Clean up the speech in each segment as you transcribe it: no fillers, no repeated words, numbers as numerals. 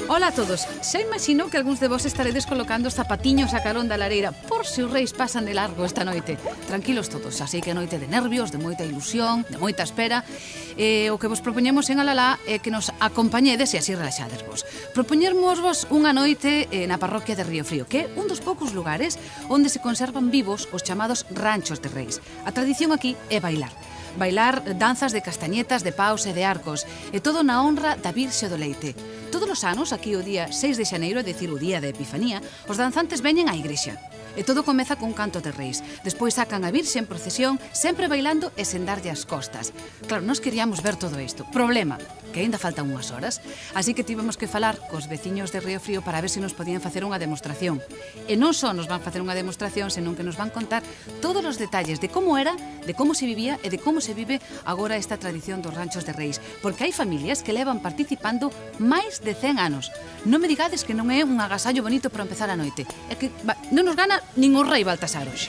Ola a todos, xa imagino que algúns de vos estaredes colocando os zapatiños a carón da lareira por se os reis pasan de largo esta noite. Tranquilos todos, así que noite de nervios, de moita ilusión, de moita espera. O que vos propoñemos en Alalá é que nos acompañedes e así relaxades vos. Propoñermos unha noite na parroquia de Río Frío, que é un dos poucos lugares onde se conservan vivos os chamados ranchos de reis. A tradición aquí é bailar. Bailar danzas de castañetas, de paus e de arcos, e todo na honra da Virxe do Leite. Todos os anos, aquí o día 6 de xaneiro, é dicir, o día de Epifanía, os danzantes veñen á igrexa. E todo comeza cun canto de reis. Despois sacan a Virxe en procesión, sempre bailando e sen darlle as costas. Claro, nós queríamos ver todo isto. Problema, que aínda faltan unhas horas. Así que tivemos que falar cos veciños de Río Frío para ver se nos podían facer unha demostración. E non só nos van facer unha demostración, senón que nos van contar todos os detalles de como era, de como se vivía e de como se vive agora esta tradición dos ranchos de reis. Porque hai familias que levan participando máis de 100 anos. Non me digades que non é un agasallo bonito para empezar a noite. É que non nos gana nin o rei Baltasar hoxe.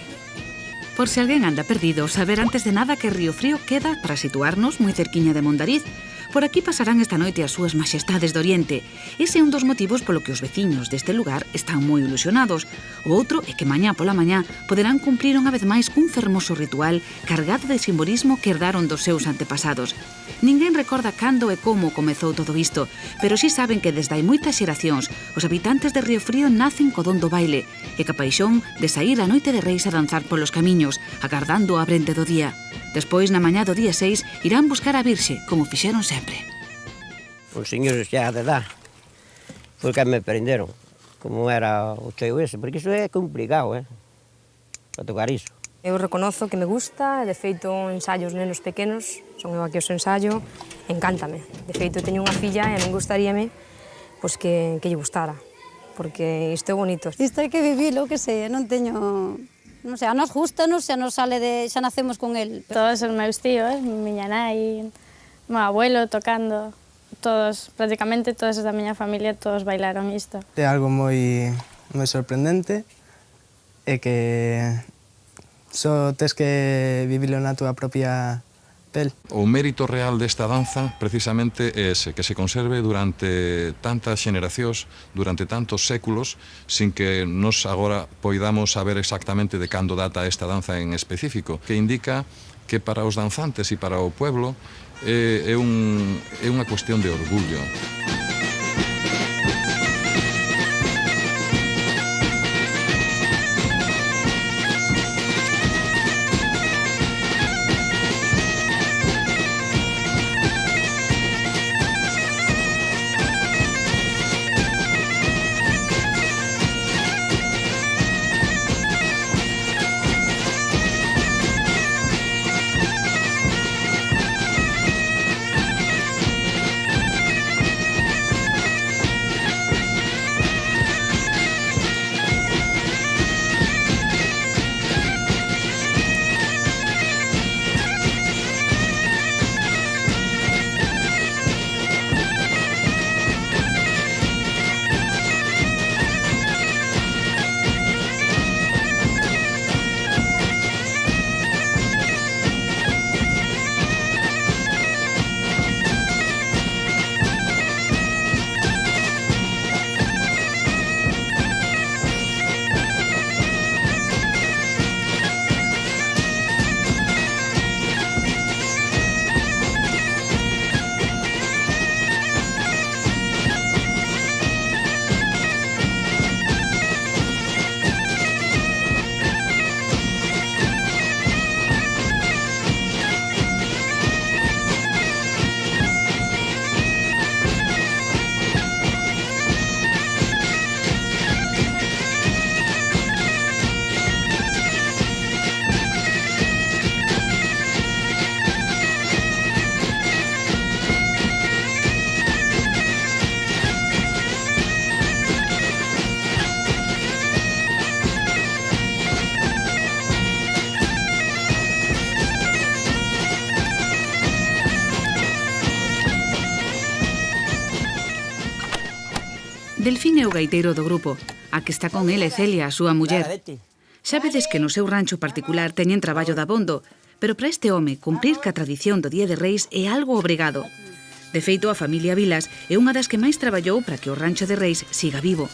Por se alguén anda perdido, saber antes de nada que Río Frío queda, para situarnos, moi cerquiña de Mondariz. Por aquí pasarán esta noite as súas majestades do Oriente. Ese é un dos motivos polo que os veciños deste lugar están moi ilusionados. O outro é que mañá pola mañá poderán cumplir unha vez máis cun fermoso ritual cargado de simbolismo que herdaron dos seus antepasados. Ninguén recorda cando e como comezou todo isto, pero si saben que desde hai moitas xeracións os habitantes de Río Frío nacen co don do baile e ca paixón de saír a noite de reis a danzar polos camiños, agardando a brente do día. Despois, na mañá do día 6, irán buscar a Virxe, como fixeron sempre. Os señores xa de edad foi que me prenderon, como era o cheo ese, porque iso é complicado, para tocar iso. Eu reconozo que me gusta, de feito, ensayos nenos pequenos, son eu aquí os ensayo, encántame. De feito, teño unha filla e a min gustaríame pois, que lle gustara, porque isto é bonito. Isto hai que vivilo, que sei, non teño... Non sei, a nos gustanos, xa nos sale de... xa nacemos con el. Todos os meus tíos, miña nai, meu abuelo tocando, todos, prácticamente todos da miña familia, todos bailaron isto. É algo moi sorprendente e que só tes que vivilo na túa propia pel. O mérito real desta danza precisamente é ese, que se conserve durante tantas xeneracións, durante tantos séculos, sin que nos agora poidamos saber exactamente de cando data esta danza en específico, que indica que para os danzantes e para o pueblo é unha cuestión de orgullo. Delfín é o gaiteiro do grupo. A que está con ele é Celia, a súa muller. Xa vedes que no seu rancho particular teñen traballo dabondo, pero para este home cumprir ca tradición do Día de Reis é algo obrigado. De feito, a familia Vilas é unha das que máis traballou para que o Rancho de Reis siga vivo.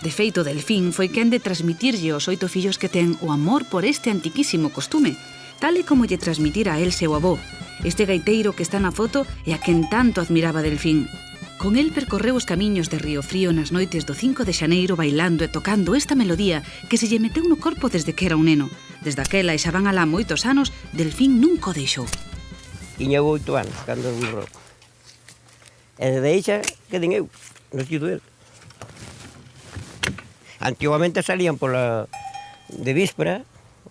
De feito, Delfín foi quen de transmitirlle aos 8 fillos que ten o amor por este antiquísimo costume, tal e como lle transmitira a el seu avó. Este gaiteiro que está na foto é a quen tanto admiraba Delfín. Con el percorreu os camiños de Río Frío nas noites do 5 de xaneiro bailando e tocando esta melodía que se lle meteu no corpo desde que era un neno. Desde aquela, e xa van alá moitos anos, Delfín nunca o deixou. Tiña 8 anos cando morreu. E desde aí xa quedin eu, no sitio dele. Antigamente salían de víspera,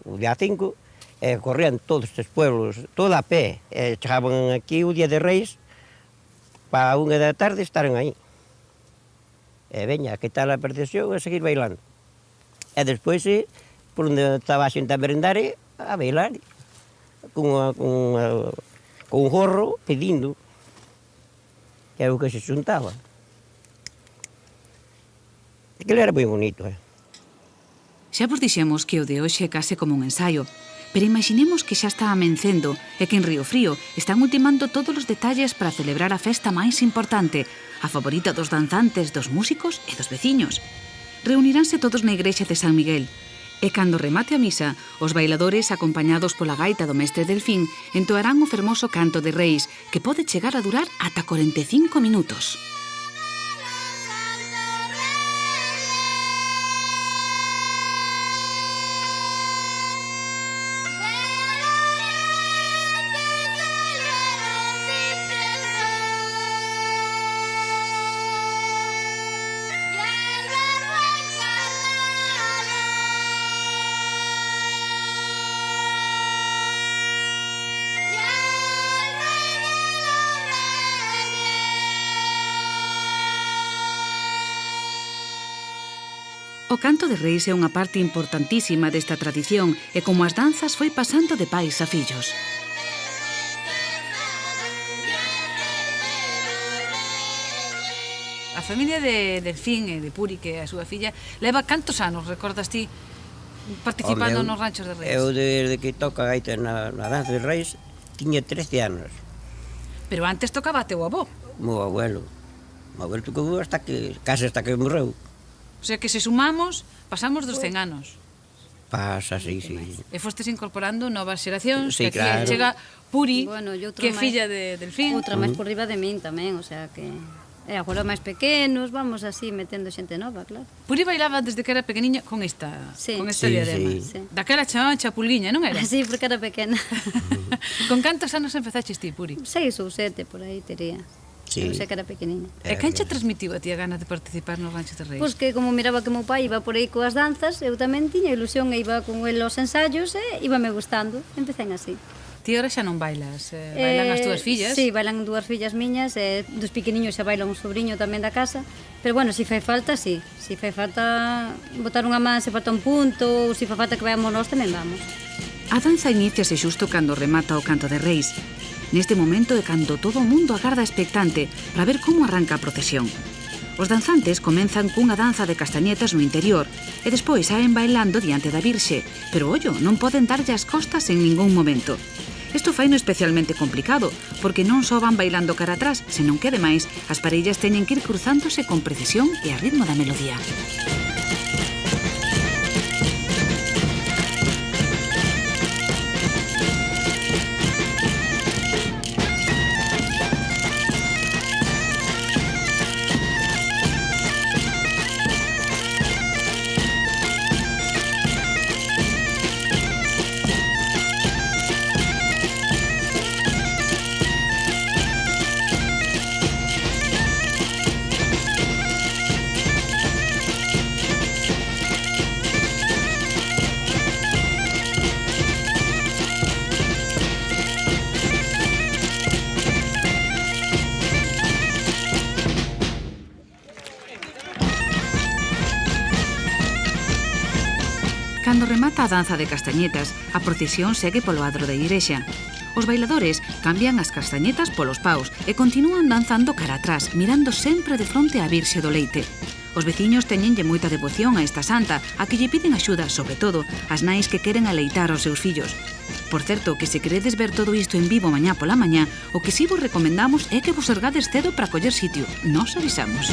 o día 5, e corrían todos estes pueblos, todo a pé. E chegaban aquí o día de Reis, para a 1 da tarde estaran aí. E veña, a quitar a procesión e seguir bailando. E despois, por onde estaba a xente a merendar, a bailar, con un gorro pedindo, que era o que se xuntaba. Aquilo era moi bonito, Xa vos dixemos que o de hoxe é case como un ensaio, pero imaginemos que xa está amencendo e que en Río Frío están ultimando todos os detalles para celebrar a festa máis importante, a favorita dos danzantes, dos músicos e dos veciños. Reuniránse todos na igrexa de San Miguel, e cando remate a misa, os bailadores, acompañados pola gaita do mestre Delfín, entoarán o fermoso canto de Reis, que pode chegar a durar ata 45 minutos. O canto de Reis é unha parte importantísima desta tradición e como as danzas foi pasando de pais a fillos. A familia de Delfín e de Puri, que é a súa filla, leva cantos anos, recordas ti, participando nos ranchos de Reis? Eu, desde que toca a gaita na danza de Reis, tiña 13 anos. Pero antes tocaba teu avó. Meu abuelo. Meu abuelo tocou case hasta que morreu. O sea que se sumamos, pasamos dos 100 anos. Pasa, sí. E fostes incorporando novas xeracións, Sí, que claro. aquí chega Puri, Bueno, e outro que é máis- filla de Delfín. Outra máis por riba de min tamén, o sea que... E agora máis pequenos, vamos así metendo xente nova, claro. Puri bailaba desde que era pequeniña con esta Sí. diadema. Sí. Daquela chamaban chapulguiña, non era? Así, porque era pequena. Con cantos anos empezaches ti, Puri? 6 ou 7, por aí tería. Sí. Eu sei que era pequeniña. E quen che transmitiu a ti a gana de participar nos ranchos de Reis? Pois que como miraba que meu pai iba por aí coas danzas, eu tamén tiña ilusión e iba con el aos ensayos e íbame gustando. Empecé así. Ti agora xa non bailas, bailan as túas fillas? Sí, bailan 2 fillas miñas, e dos pequeniños xa bailan un sobrinho tamén da casa. Pero bueno, si fai falta, sí. Si fai falta botar unha man, se falta un punto, ou se fai falta que vayamos nós, tamén vamos. A danza iníciase xusto cando remata o canto de Reis. Neste momento é cando todo o mundo agarda expectante para ver como arranca a procesión. Os danzantes comenzan cunha danza de castañetas no interior e despois saen bailando diante da Virxe, pero ollo, non poden darlle as costas en ningún momento. Isto faino especialmente complicado, porque non só van bailando cara atrás, senón que, ademais, as parellas teñen que ir cruzándose con precisión e a ritmo da melodía. Cando remata a danza de castañetas, a procesión segue polo adro da igrexa. Os bailadores cambian as castañetas polos paus e continúan danzando cara atrás, mirando sempre de fronte á Virxe do Leite. Os veciños teñenlle moita devoción a esta santa, a que lle piden axuda, sobre todo, as nais que queren aleitar aos seus fillos. Por certo, que se queredes ver todo isto en vivo mañá pola mañá, o que si vos recomendamos é que vos ergades cedo para coller sitio. Nos avisamos.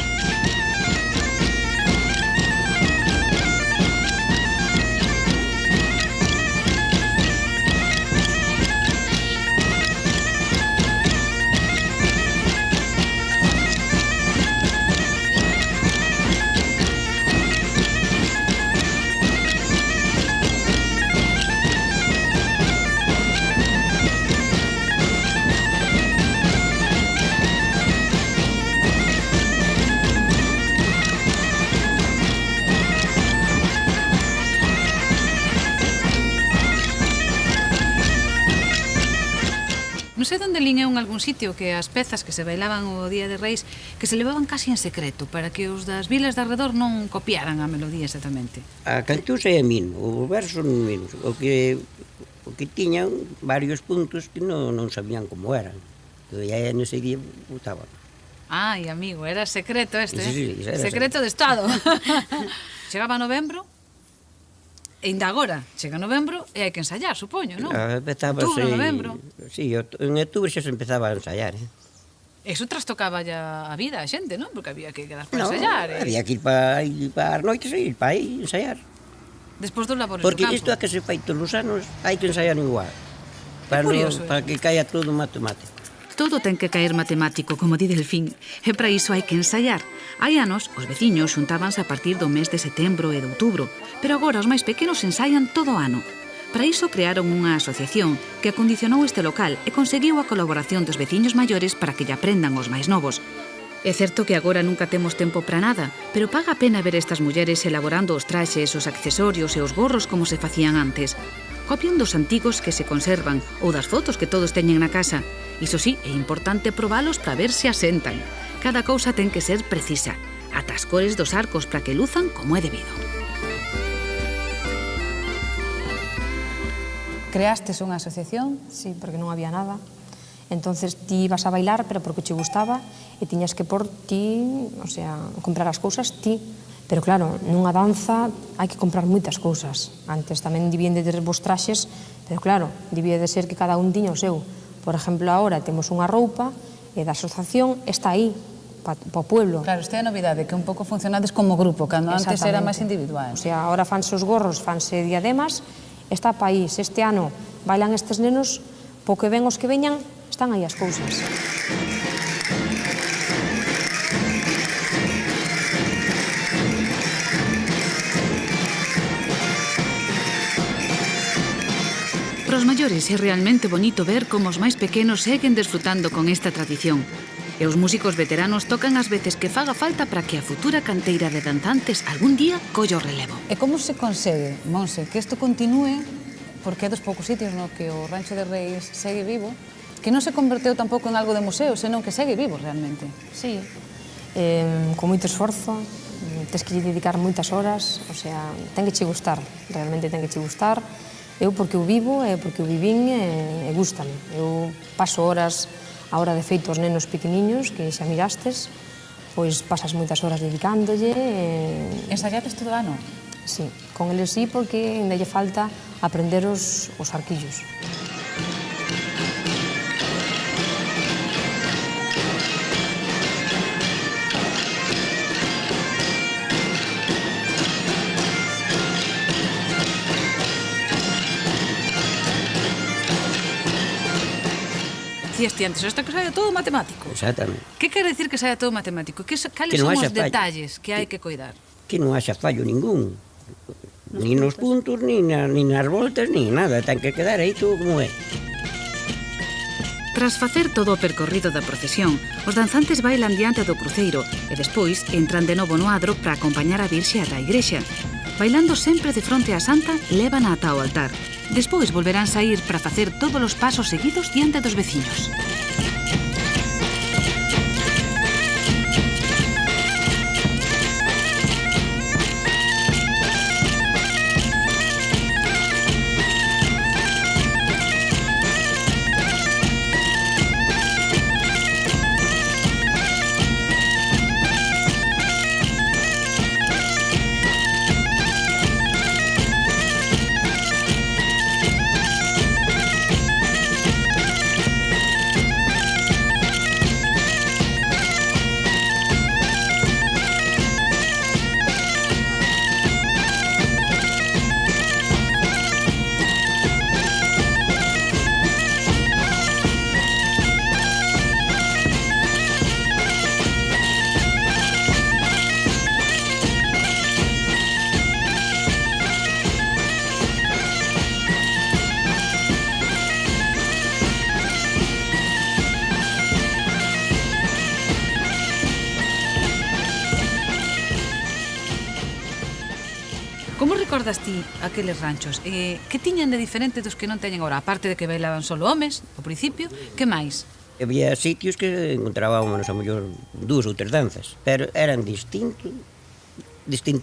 Non sei onde lín eu en algún sitio que as pezas que se bailaban o Día de Reis que se levaban casi en secreto para que os das vilas de arredor non copiaran a melodía exactamente. A cantusa é a min, os versos non menos. O que tiñan varios puntos que non sabían como eran. E aí nese día botaban. Ai, amigo, era secreto este, Sí, era secreto de Estado. Chegaba novembro, e ainda agora chega novembro e hai que ensayar, supoño, non? Outubro, novembro. Sí, en outubro xa se empezaba a ensayar, Eso trastocaba ya a vida a xente, non? Porque había que quedar para ensayar. Había que ir para as noites e ir para aí ensayar. Despois dos labores Porque do campo. isto é que se fai todos os anos, hai que ensayar igual. Para, curioso, para que caia todo matemático. Todo ten que caer matemático, como di Delfín, e para iso hai que ensayar. Hai anos, os veciños xuntábanse a partir do mes de setembro e de outubro, pero agora os máis pequenos ensayan todo o ano. Para iso crearon unha asociación que acondicionou este local e conseguiu a colaboración dos veciños maiores para que lle aprendan os máis novos. É certo que agora nunca temos tempo para nada, pero paga a pena ver estas mulleres elaborando os traxes, os accesorios e os gorros como se facían antes. Copian dos antigos que se conservan ou das fotos que todos teñen na casa. Iso sí, é importante probalos para ver se asentan. Cada cousa ten que ser precisa, ata as cores dos arcos para que luzan como é debido. Creastes unha asociación? Sí, porque non había nada. Entonces ti ibas a bailar, pero porque che gustaba, e tiñas que por ti, o sea, comprar as cousas ti. Pero claro, nunha danza hai que comprar moitas cousas. Antes tamén debían de ter vos traxes, pero claro, debía de ser que cada un tiña o seu. Por exemplo, agora temos unha roupa e da asociación está aí, para o pueblo. Claro, esta é a novidade, que un pouco funcionades como grupo, cando antes era máis individual. O sea, agora fanse os gorros, fanse diademas, está para aí. Se este ano bailan estes nenos, po que ven os que veñan, están aí as cousas. Para os maiores é realmente bonito ver como os máis pequenos seguen desfrutando con esta tradición. E os músicos veteranos tocan as veces que faga falta para que a futura canteira de danzantes algún día colla o relevo. E como se consegue, Monse, que isto continúe, porque é dos poucos sitios no que o Rancho de Reis segue vivo, que non se converteu tampouco en algo de museo, senón que segue vivo realmente? Sí, con moito esforzo, tes que dedicar moitas horas, o sea, ten que che gustar, realmente ten que che gustar. Eu porque o vivo e porque o vivín e gústame. Eu paso horas, a hora de feito os nenos pequeniños, que xa mirastes, pois pasas moitas horas dedicándolle. Ensayades todo o ano? Sí, con eles sí, porque ainda lle falta aprender os arquillos. Dicíaste antes, esta que saia todo matemático. Exactamente. Que quere decir que saia todo matemático? Cales Que non son os haxa fallo. detalles que hai que coidar? Que non haxa fallo ningún. Ni nos puntos, ni nas voltas, ni nada. Ten que quedar aí todo como é. Tras facer todo o percorrido da procesión, os danzantes bailan diante do cruceiro e despois entran de novo no adro para acompañar a Virxe ata a igrexa. Bailando sempre de fronte á Santa, levan ata o altar. Despois volverán saír para facer todos os pasos seguidos diante dos veciños. Como recordas ti aqueles ranchos? Que tiñan de diferente dos que non teñen agora? Aparte de que bailaban solo homes, ao principio, que máis? Había sitios que encontrábamos a mellor 2 ou 3 danzas, pero eran distinto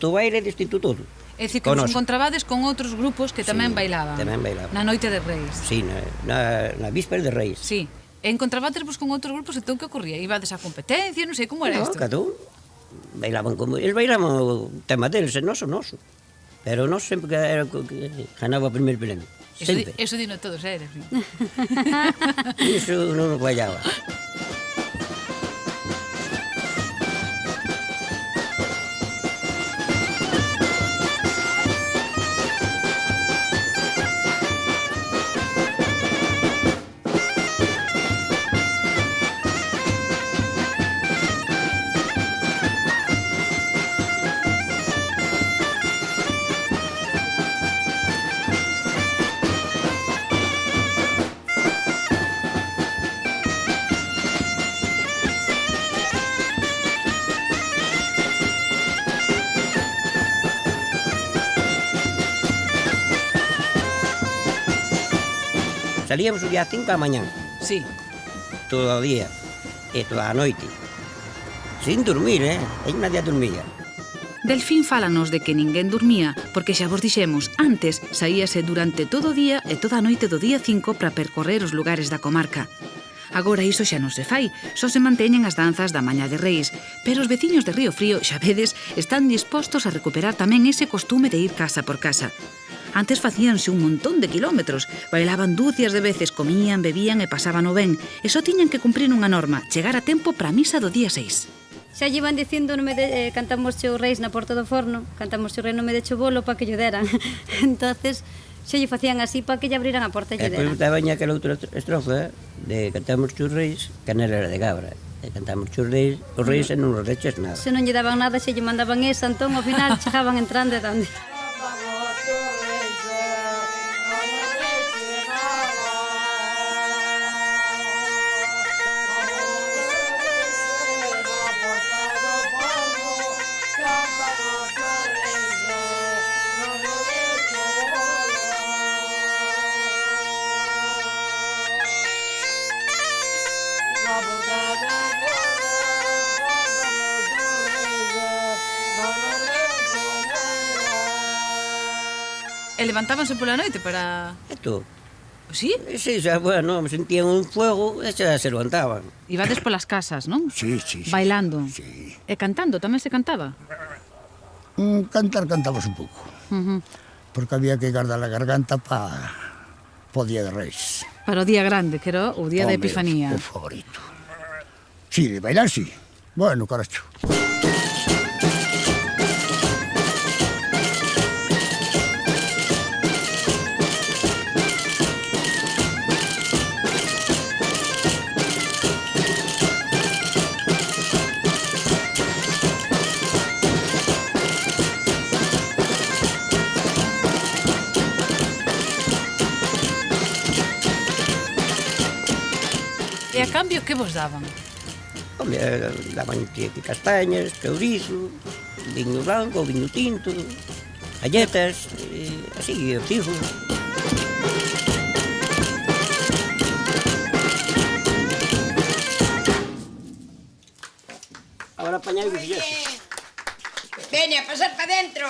baile, distinto todo. É dicir, que vos encontrabades con outros grupos que tamén bailaban. Tamén bailaban. Na noite de Reis. Sí, na víspera de Reis. Sí. E encontrabades-vos con outros grupos, entón que ocurría? Ibades a competencia, non sei, como era isto? Cada un bailaban como... Eles bailaban o tema deles, o noso. Pero nós sempre que era que ganaba o primeiro premio. Sempre. Eso dino todos eres. Iso non nos fallaba. Salíamos o día 5 a mañán. Sí. Todo o día e toda a noite. Sin dormir, Aí nadie dormía. Delfín fálanos de que ninguén dormía, porque xa vos dixemos, antes saíase durante todo o día e toda a noite do día 5 para percorrer os lugares da comarca. Agora iso xa non se fai, só se manteñen as danzas da Mañá de Reis, pero os veciños de Río Frío, xa vedes, están dispostos a recuperar tamén ese costume de ir casa por casa. Antes facíanse un montón de kilómetros, bailaban dúcias de veces, comían, bebían e pasaban o ben, e só tiñan que cumprir unha norma, chegar a tempo para a misa do día 6. Xa lle iban dicindo, cantamos o Reis na porta do forno, cantamos o Reis no me de bolo para que lle deran. Entonces, xa lle facían así para que lle abriran a porta e lle deran. E depois daban aquela outra estrofa de cantamos os Reis, canela era de cabra. E cantamos os Reis e non os deches nada. Se non lle daban nada, xa lle mandaban esa, entón ao final chegaban entrando e dando. E levantábanse pola noite para... Esto. Sí? Sí, xa, bueno, me sentían un fuego e xa se levantaban. Ibades polas casas, non? Sí. Bailando. Sí. E cantando, tamén se cantaba? Cantamos un pouco. Porque había que guardar a garganta para o Día de Reis. Para o día grande, que era o día da Epifanía. O favorito. Sí, de bailar, sí. Bueno, caracho. E a cambio, que vos daban? Home, daban castañas, chourizo, viño blanco, viño tinto, galletas, así, fijos. Ahora apañai o fillete. Veña, pasar para dentro.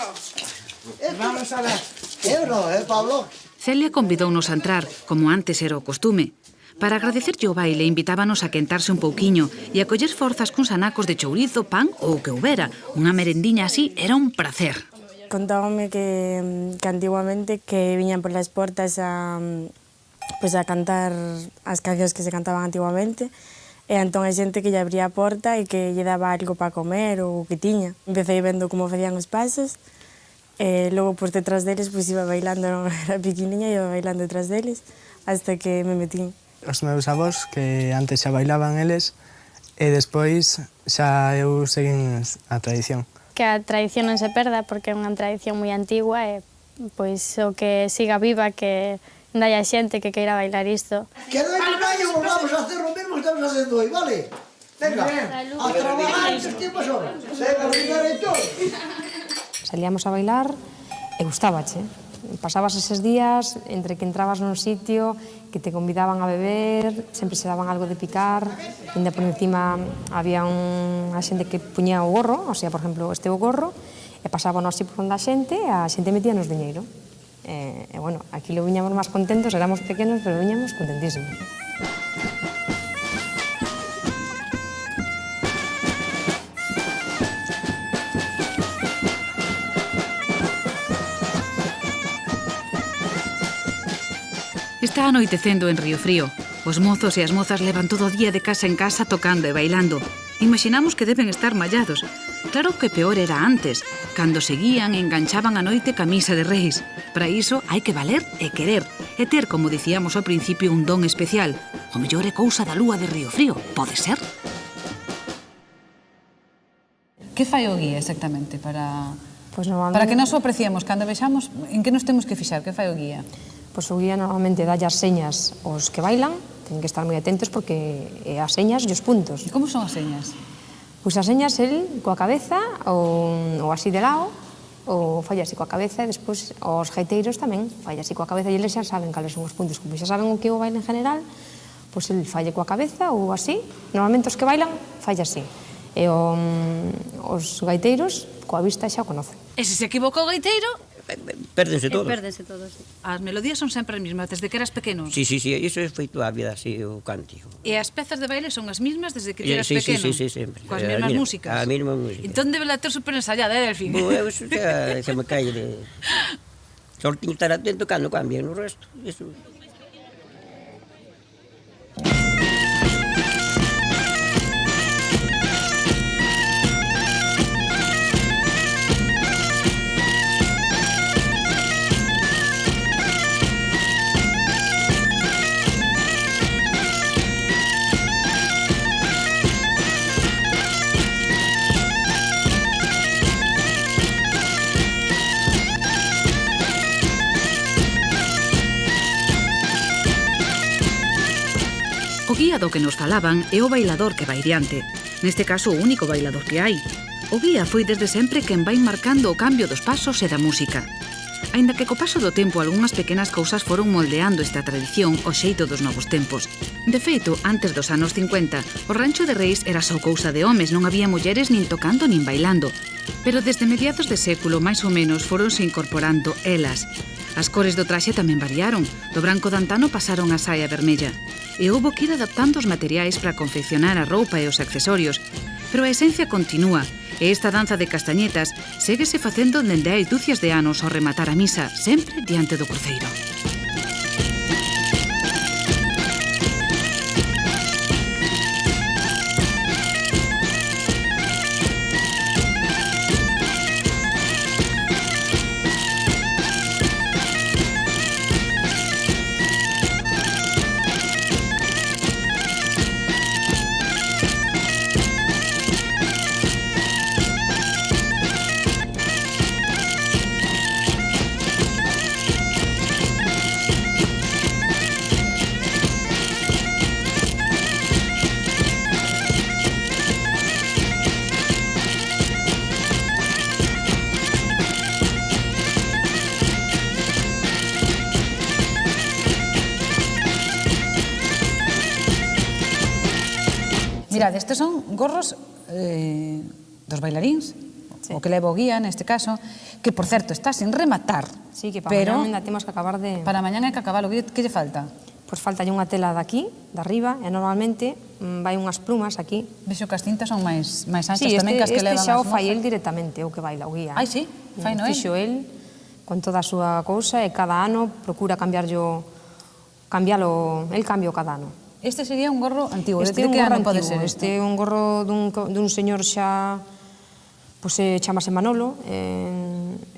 Vamos a ver. Eu non, Pablo? Celia convidounos a entrar, como antes era o costume. Para agradecerlle o baile, invitábanos a quentarse un pouquiño e a coller forzas cuns anacos de chourizo, pan ou o que houbera. Unha merendiña así era un placer. Contábame que antiguamente que viñan por las portas a cantar as cancións que se cantaban antiguamente, e entón hai xente que lle abría a porta e que lle daba algo para comer ou o que tiña. Empecé vendo como facían os pasos, e logo por detrás deles iba bailando, era pequeniña e iba bailando detrás deles hasta que me metín. Os meus avós, que antes xa bailaban eles, e despois xa eu seguín a tradición. Que a tradición non se perda, porque é unha tradición moi antigua e pois o que siga viva, que non haya xente que queira bailar isto. Que non hai año volvamos a hacer o mesmo que estamos facendo hoy, vale? Venga, a trabajar estes tiempos ahora. Venga, primero y todo. Salíamos a bailar E gustábache. Pasabas eses días entre que entrabas nun sitio, que te convidaban a beber, sempre se daban algo de picar, ainda por encima había a xente que puñía o gorro, o sea, por exemplo, este o gorro, e pasábamos así por onde a xente metía nos diñeiro. E, bueno, aquí lo viñamos máis contentos, éramos pequenos, pero viñamos contentísimos. Está anoitecendo en Río Frío. Os mozos e as mozas levan todo o día de casa en casa tocando e bailando. Imaginamos que deben estar mallados. Claro que peor era antes, cando seguían e enganchaban a noite camisa de reis. Para iso hai que valer e querer, e ter, como dicíamos ao principio, un don especial. O mellor é cousa da lúa de Río Frío, pode ser? Que fai o guía exactamente para que nos o apreciemos cando vexamos en que nos temos que fixar? Que fai o guía? Pois o guía normalmente dalle as señas aos que bailan, teñen que estar moi atentos porque é as señas e os puntos. E como son as señas? Pois as señas, el coa cabeza ou así de lado, ou falla así coa cabeza e despois os gaiteiros tamén falla así coa cabeza e eles xa saben cales son os puntos. Como xa saben o que é o baile en general, pois el falle coa cabeza ou así. Normalmente os que bailan falla así. E os gaiteiros coa vista xa o conocen. E se equivoca o gaiteiro? Pérdense todos. Pérdense todos, sí. As melodías son sempre as mesmas, desde que eras pequeno? Sí, iso é feito a vida así, o cántico. E as pezas de baile son as mesmas desde que eras pequeno? Sí, sempre. Coas mesmas músicas? A mesma música. Entón debe la ter super ensayada, Delfín? Eu xa se me cae de... Só tiño que estar atento cando cambian o resto. Eso... O guía do que nos falaban é o bailador que vai diante. Neste caso, o único bailador que hai. O guía foi desde sempre quen vai marcando o cambio dos pasos e da música. Aínda que co paso do tempo algunhas pequenas cousas foron moldeando esta tradición ao xeito dos novos tempos. De feito, antes dos anos 50, o Rancho de Reis era só cousa de homes, non había mulleres nin tocando nin bailando. Pero desde mediados de século, máis ou menos, foronse incorporando elas. As cores do traxe tamén variaron. Do branco de antano pasaron a saia vermella. E houbo que ir adaptando os materiais para confeccionar a roupa e os accesorios. Pero a esencia continúa, e esta danza de castañetas séguese facendo dende hai dúcias de anos ao rematar a misa, sempre diante do cruceiro. Mirad, estes son gorros dos bailaríns, o que leva o guía, neste caso, que, por certo, está sin rematar. Sí, que para mañán temos que acabar de... Para mañán hai que acabalo. Que lle falta? Pois falta unha tela daqui, de arriba, e normalmente vai unhas plumas aquí. Vexo que as cintas son máis anchas tamén que as que levan as mozas. Este xa o mozas. fai el directamente, o que baila, o guía. Ai, sí? Fai no el? Fixo el, con toda a súa cousa, e cada ano procura cambialo, el cambio cada ano. Este sería un gorro antigo. Este é un gorro pode antigo, ser este é un gorro dun señor xa, pois chamase Manolo,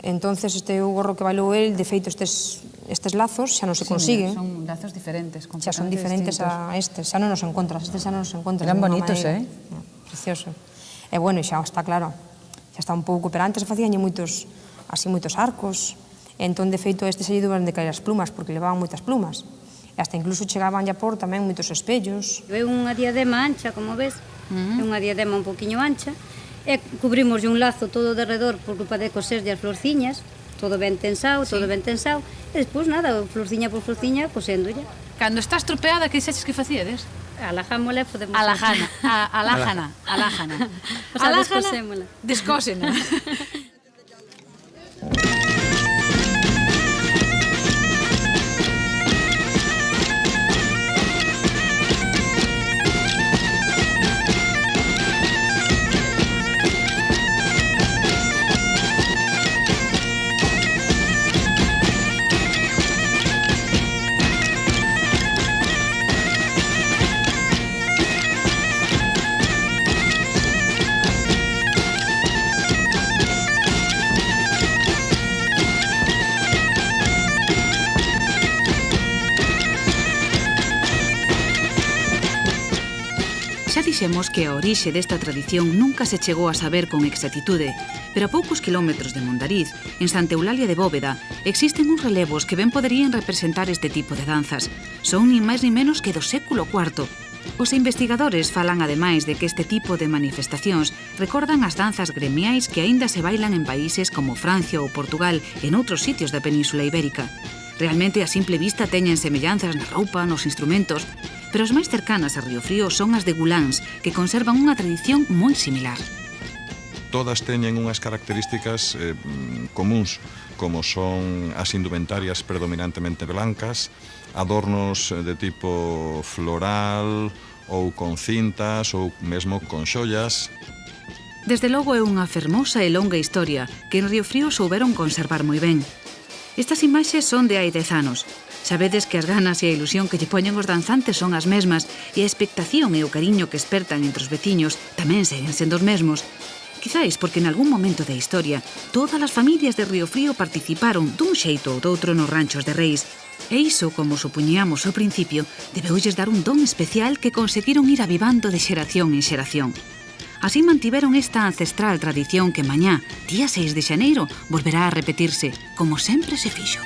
entonces este é o gorro que bailou el, de feito estes lazos xa non se consiguen. Son lazos diferentes, xa son diferentes a estes, xa non nos encontras, estes xa non nos encontras. Eran bonitos, Precioso. E bueno, xa está claro, xa está un pouco, pero antes facían moitos arcos, e entón de feito este xa lle duban de caer as plumas, porque levaban moitas plumas. E hasta incluso chegaban a por tamén moitos espellos. É unha diadema ancha, como ves, é unha diadema un poquinho ancha, e cubrimos un lazo todo de redor por culpa de coser as florciñas, todo ben tensado, e despois nada, florciña por florciña, coséndolla. Cando estás tropeada, que dixeches que facíades? Alajámola e podemos... Alájana. O sea, descosémola. Descósena. Xa dixemos que a orixe desta tradición nunca se chegou a saber con exactitude, pero a poucos kilómetros de Mondariz, en Santa Eulalia de Bóveda, existen uns relevos que ben poderían representar este tipo de danzas. Son nin máis nin menos que do século IV. Os investigadores falan ademais de que este tipo de manifestacións recordan as danzas gremiais que aínda se bailan en países como Francia ou Portugal e noutros sitios da Península Ibérica. Realmente, a simple vista, teñen semellanzas na roupa, nos instrumentos, pero as máis cercanas a Río Frío son as de Guláns, que conservan unha tradición moi similar. Todas teñen unhas características comuns, como son as indumentarias predominantemente blancas, adornos de tipo floral ou con cintas ou mesmo con xollas. Desde logo é unha fermosa e longa historia que en Río Frío souberon conservar moi ben. Estas imaxes son de hai 10 anos. Sabedes que as ganas e a ilusión que lle poñen os danzantes son as mesmas e a expectación e o cariño que espertan entre os veciños tamén seguen sendo os mesmos. Quizáis porque en algún momento da historia todas as familias de Río Frío participaron dun xeito ou doutro nos ranchos de reis. E iso, como supuñíamos ao principio, debeulles dar un don especial que conseguiron ir avivando de xeración en xeración. Así mantiveron esta ancestral tradición que mañá, día 6 de xaneiro, volverá a repetirse, como sempre se fixo.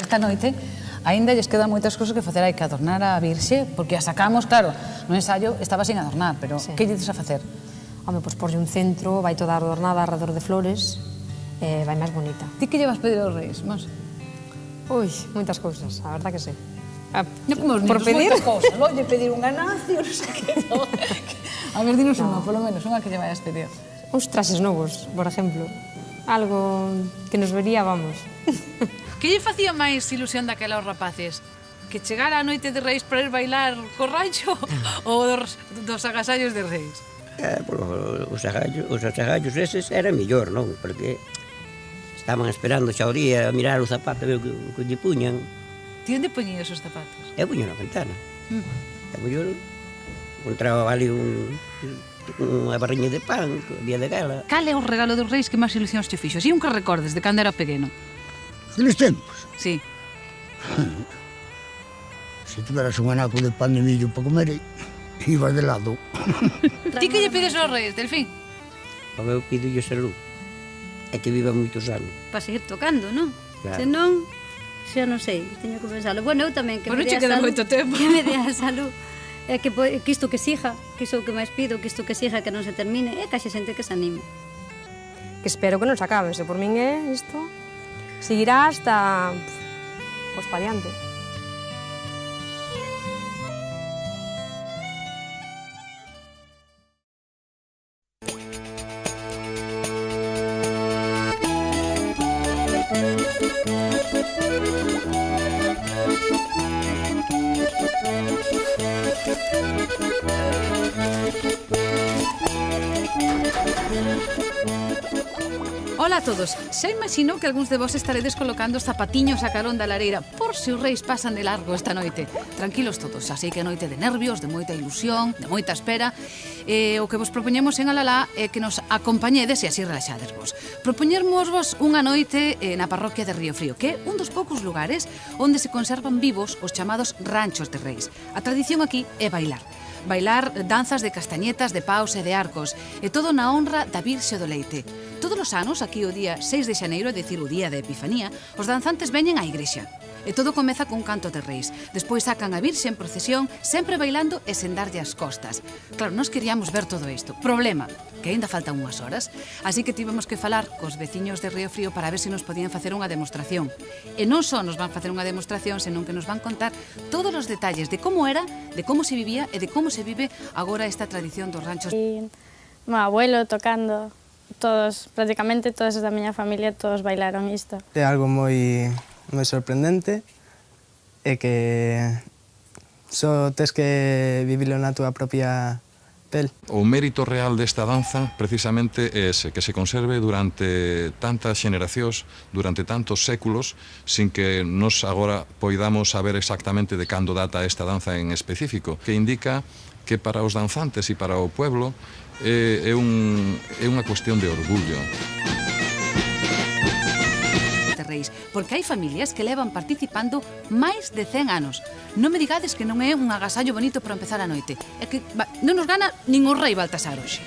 Esta noite aínda lles quedan moitas cousas que facer. Hai que adornar a Virxe, porque a sacamos, claro, no ensayo estaba sin adornar, pero que dices a facer? Home, pois porlle un centro, vai toda adornada alrededor de flores, e vai máis bonita. Ti que llevas pedir aos reis, Monse? Ui, moitas cousas, a verdad que sí. Por pedir? Moitas cousas, volle pedir unha nacio, non sei que. A ver, dinos unha, polo menos, unha que lle vayas pedir. Uns traxes novos, por exemplo. Algo que nos vería, vamos. Que lle facía máis ilusión daquela aos rapaces? Que chegara a noite de reis para ir bailar co rancho ou dos agasallos de reis? Os agasallos eses era mellor, non? Porque estaban esperando xa o día a mirar o zapato e o que lle puñan. Ti onde poñías os zapatos? Eu puño na ventana. E mellor encontraba ali unha barriña de pan, o día de gala. Cal é o regalo dos reis que máis ilusións te fixo? Si un que recordes de cando era pequeno? Aqueles tempos? Sí. Se tiveras un anaco de pan de millo para comer, ibas de lado. Ti que lle pides aos reis, Delfín? Eu pido-lle salud. É que viva moitos anos. Para seguir tocando, non? Claro. Senón, xa non sei, teño que pensarlo. Bueno, eu tamén, que me dea salud. Moito tempo. Que me dea salud. É que isto que siga, que iso que máis pido, que isto que siga, que non se termine, e que haxe xente que se anime. Que espero que non se acabe, se por min é isto, seguirá hasta, pois, pa diante. Ola a todos, xa imagino que algúns de vos estaredes colocando os zapatiños a carón da lareira por se os reis pasan de largo esta noite. Tranquilos todos, así que noite de nervios, de moita ilusión, de moita espera. O que vos propoñemos en Alalá é que nos acompañedes e así relaxadesvos. Propoñermosvos unha noite na parroquia de Río Frío, que é un dos poucos lugares onde se conservan vivos os chamados ranchos de reis. A tradición aquí é bailar. Bailar danzas de castañetas, de paus e de arcos, e todo na honra da Virxe do Leite. Todos os anos, aquí o día 6 de xaneiro, é dicir, o día de Epifanía, os danzantes veñen á igrexa. E todo comeza cun canto de reis. Despois sacan a Virxe en procesión, sempre bailando e sen darlle as costas. Claro, nós queríamos ver todo isto. Problema, que aínda faltan unhas horas. Así que tivemos que falar cos veciños de Río Frío para ver se nos podían facer unha demostración. E non só nos van facer unha demostración, senón que nos van contar todos os detalles de como era, de como se vivía e de como se vive agora esta tradición dos ranchos. E meu abuelo tocando, todos, prácticamente todos da miña familia, todos bailaron isto. É algo moi sorprendente e que só tes que vivilo na túa propia pel. O mérito real desta danza precisamente é ese, que se conserve durante tantas xeneracións, durante tantos séculos, sin que nos agora poidamos saber exactamente de cando data esta danza en específico, que indica que para os danzantes e para o pueblo é unha cuestión de orgullo. Porque hai familias que levan participando máis de 100 anos. Non me digades que non é un agasallo bonito para empezar a noite. É que non nos gana nin o rei Baltasar hoxe.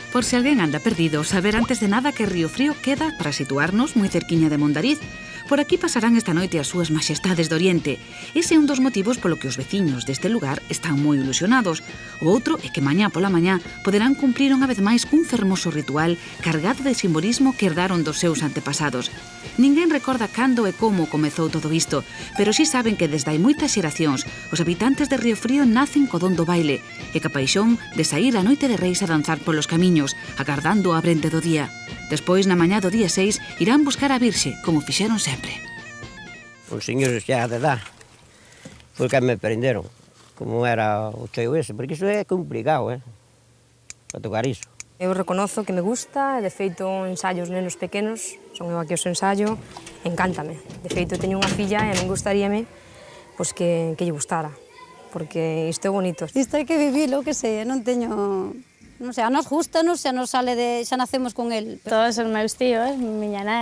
Por se alguén anda perdido, saber antes de nada que Río Frío queda, para situarnos, moi cerquiña de Mondariz. Por aquí pasarán esta noite as súas majestades do Oriente. Ese é un dos motivos polo que os veciños deste lugar están moi ilusionados. O outro é que mañá pola mañá poderán cumplir unha vez máis cun fermoso ritual cargado de simbolismo que herdaron dos seus antepasados. Ninguén recorda cando e como comezou todo isto, pero si saben que desde hai moitas xeracións os habitantes de Río Frío nacen co don do baile e ca paixón de saír a noite de reis a danzar polos camiños, agardando a brente do día. Despois, na mañá do día 6, irán buscar a Virxe, como fixeron sempre. Os señores xa de edad foi que me prenderon, como era o cheo ese, porque iso é complicado, para tocar iso. Eu reconozo que me gusta, e de feito ensayos nenos pequenos, son eu aquí os ensayo, encántame. De feito teño unha filla e a min gustaríame pois, que lle gustara, porque isto é bonito. Isto hai que vivilo, que sei, non teño... Non sei, a nos gustanos, xa nos sale de... xa nacemos con el. Todos os meus tíos, miña nai,